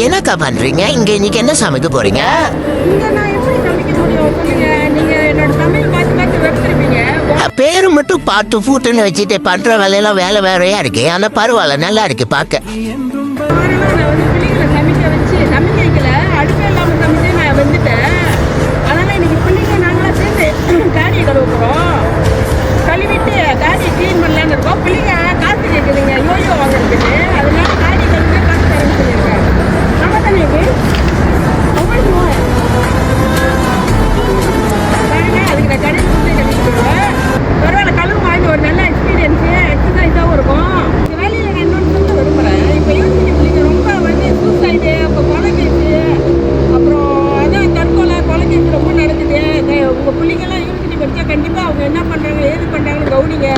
என்னக்கா பண்றீங்க இங்க? இன்னைக்கு என்ன சமைக்க போறீங்க? பேரு மட்டும் பாட்டு பூட்டுன்னு வச்சுட்டு பண்ற வேலையெல்லாம் வேலை வேறையா இருக்கு. ஆனா பரவாயில்ல, நல்லா இருக்கு பாக்க. கழுவிட்டு காடி கிளீன் பண்ணலான்னு இருக்கோம். பிள்ளைங்க காசு கேட்குதுங்க யோயோ வாங்குறதுக்கு. அதனால காடி கழுவிட்டு காசு தரேன்னு சொல்லியிருக்காங்க. நம்ம தானே இது அதுக்கு நான் கடையில் கொடுத்து கட்டிட்டுருவேன். பரவாயில்ல, கழுவு வாங்கி ஒரு நல்ல எக்ஸ்பீரியன்ஸு, எக்ஸசைஸாகவும் இருக்கும். இந்த வேலையில் நான் இன்னொன்று சொல்ல விரும்புகிறேன். இப்போ யூனிவர்சிட்டி பிள்ளைங்க ரொம்ப சூசைடு, அப்போ கொலை கேஸு, அப்புறம் அதான் தற்கொலை கொலை கேஸ் ரொம்ப நடக்குது. உங்கள் பிள்ளைங்கெல்லாம் யூனிவர்சிட்டி படித்தா கண்டிப்பாக அவங்க என்ன பண்ணுறாங்க ஏது பண்ணுறாங்கன்னு கவனிங்க.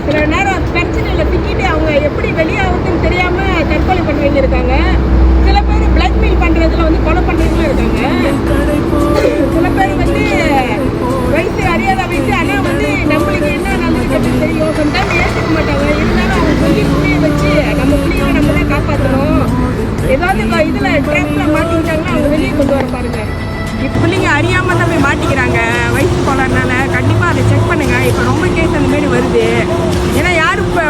சில நேரம் பிரச்சனையில் சிக்கிட்டு அவங்க எப்படி வெளியாகுதுன்னு தெரியாமல் தற்கொலை பண்ணுறவங்க இருக்காங்க. சில பேர் பிளாக்மெயில் பண்ணுறதுல கொலை பண்ணுறவங்களும் இருக்காங்க. சில பேர் வயசு அறியாத வயசு, ஆனால் நம்மளுக்கு என்ன நல்லது கெட்டது தெரியும். சம்டைம் ஏற்றுக்க மாட்டாங்க. இருந்தாலும் அவங்க சொல்லி புரிய வச்சு நம்ம பிள்ளைங்களை நம்ம தான் காப்பாற்றணும். ஏதாவது இதில் ட்ராப்பில் மாட்டிக்கிட்டாங்கன்னா அவங்க வெளியே கொண்டு வர பாருங்க. இப்போ பிள்ளைங்க அறியாமல் தான் போய் மாட்டிக்கிறாங்க வயசு போலனால. கண்டிப்பாக அதை செக் பண்ணுங்கள். இப்போ ரொம்ப கேஸ் அந்த மாரி வருது. ஏன்னா யாரும் இப்போ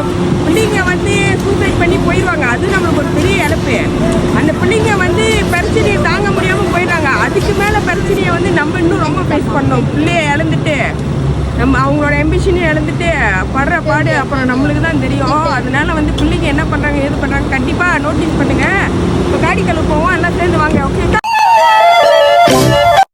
பிள்ளைங்க சூசைட் பண்ணி போயிடுவாங்க. அது நம்மளுக்கு ஒரு பெரிய இழப்பு. அந்த பிள்ளைங்க பிரச்சனையை தாங்க முடியாமல் போயிடுறாங்க. அதுக்கு மேலே பிரச்சனையை நம்ம இன்னும் ரொம்ப ஃபேஸ் பண்ணோம். பிள்ளைய இழந்துட்டு நம்ம அவங்களோட எம்பிஷனையும் இழந்துட்டு படுற பாடு அப்புறம் நம்மளுக்கு தான் தெரியும். அதனால பிள்ளைங்க என்ன பண்ணுறாங்க ஏது பண்ணுறாங்க கண்டிப்பாக நோட்டீஸ் பண்ணுங்கள். இப்போ காடி கழுவு போவோம், எல்லாம் சேர்ந்து வாங்க. ஓகே.